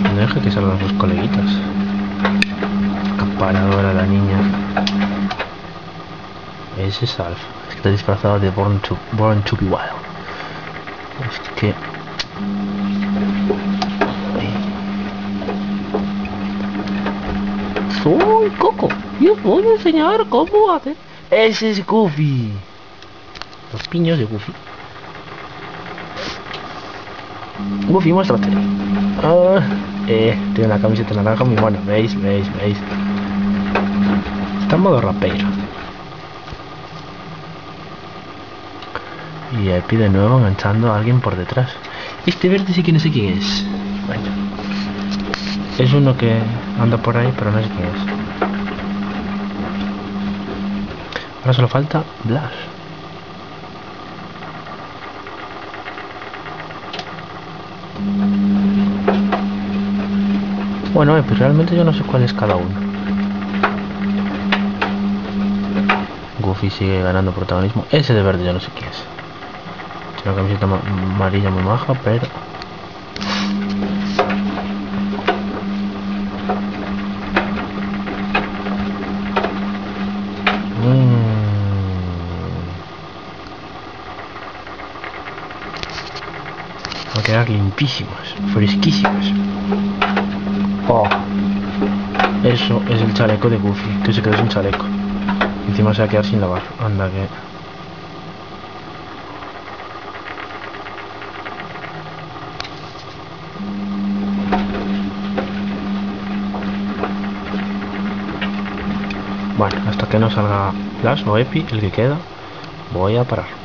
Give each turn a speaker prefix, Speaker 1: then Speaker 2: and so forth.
Speaker 1: No deja que salgan sus coleguitas. Acaparadora la niña. Ese es Alf. Es que está disfrazado de Born to be Wild. Es que... Soy Coco. Yo voy a enseñar cómo hacer. Ese es Goofy. Los piños de Goofy. Goofy, muéstrate. Tiene una camiseta naranja muy buena. ¿Veis? Está en modo rapero. Y Epi de nuevo enganchando a alguien por detrás. Este verde sí que no sé quién es. Bueno. Es uno que anda por ahí, pero no sé quién es. Ahora solo falta Blas. Bueno, Epi, realmente yo no sé cuál es cada uno. Goofy sigue ganando protagonismo. Ese de verde yo no sé quién es. Tiene una camiseta amarilla muy maja, pero... Va a quedar limpísimos, fresquísimos. Oh, eso es el chaleco de Goofy, que se quedó sin chaleco. Encima se va a quedar sin lavar. Anda que... Bueno, hasta que no salga Flash o Epi, el que queda, voy a parar.